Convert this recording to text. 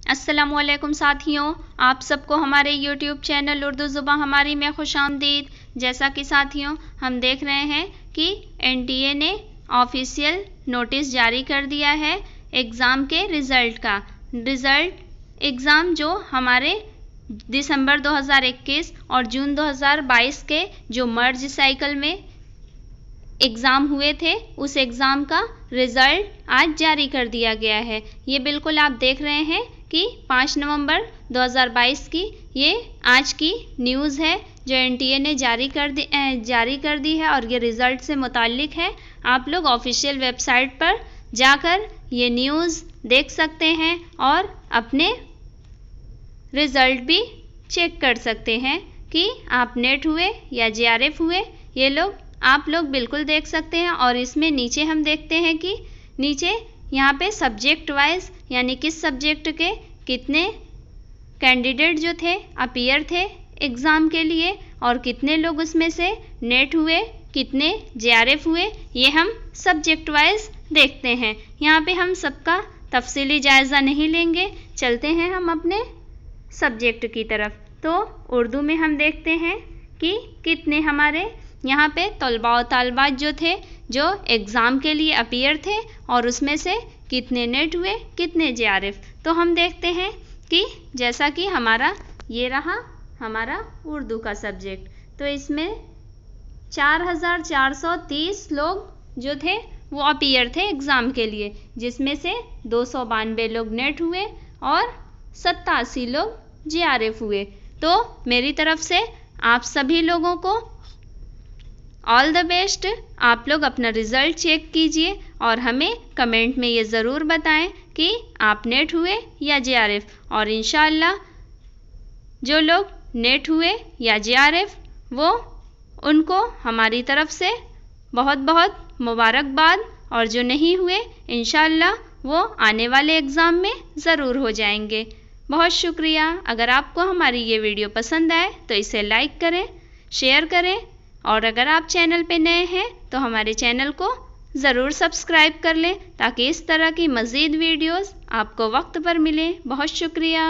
अस्सलामुअलैकुम साथियों, आप सबको हमारे YouTube चैनल उर्दू ज़ुबान हमारी में खुशामदीद। जैसा कि साथियों हम देख रहे हैं कि NTA ने ऑफिशियल नोटिस जारी कर दिया है एग्ज़ाम के रिज़ल्ट का। एग्ज़ाम जो हमारे दिसंबर 2021 और जून 2022 के जो मर्ज साइकिल में एग्ज़ाम हुए थे उस एग्ज़ाम का रिज़ल्ट आज जारी कर दिया गया है। ये बिल्कुल आप देख रहे हैं कि 5 नवंबर 2022 की ये आज की न्यूज़ है जो NTA ने जारी कर दी है और ये रिज़ल्ट से मुताल्लिक है। आप लोग ऑफिशियल वेबसाइट पर जाकर ये न्यूज़ देख सकते हैं और अपने रिज़ल्ट भी चेक कर सकते हैं कि आप नेट हुए या JRF हुए। ये आप लोग बिल्कुल देख सकते हैं। और इसमें नीचे हम देखते हैं कि नीचे यहाँ पे सब्जेक्ट वाइज यानी किस सब्जेक्ट के कितने कैंडिडेट जो थे अपीयर थे एग्ज़ाम के लिए और कितने लोग उसमें से नेट हुए, कितने JRF हुए, ये हम सब्जेक्ट वाइज देखते हैं। यहाँ पे हम सबका तफसीली जायज़ा नहीं लेंगे, चलते हैं हम अपने सब्जेक्ट की तरफ। तो उर्दू में हम देखते हैं कि कितने हमारे यहाँ पे तलबा और तालबात जो थे जो एग्ज़ाम के लिए अपीयर थे और उसमें से कितने नेट हुए, कितने JRF। तो हम देखते हैं कि जैसा कि हमारा ये रहा हमारा उर्दू का सब्जेक्ट, तो इसमें 4430 लोग जो थे वो अपीयर थे एग्ज़ाम के लिए, जिसमें से 292 लोग नेट हुए और 87 लोग JRF हुए। तो मेरी तरफ से आप सभी लोगों को ऑल द बेस्ट। आप लोग अपना रिज़ल्ट चेक कीजिए और हमें कमेंट में ये ज़रूर बताएं कि आप नेट हुए या JRF। और इंशाअल्लाह जो लोग नेट हुए या JRF वो उनको हमारी तरफ से बहुत बहुत मुबारकबाद, और जो नहीं हुए इंशाअल्लाह वो आने वाले एग्ज़ाम में ज़रूर हो जाएंगे। बहुत शुक्रिया। अगर आपको हमारी ये वीडियो पसंद आए तो इसे लाइक करें, शेयर करें, और अगर आप चैनल पे नए हैं तो हमारे चैनल को ज़रूर सब्सक्राइब कर लें ताकि इस तरह की मज़ीद वीडियोस आपको वक्त पर मिलें। बहुत शुक्रिया।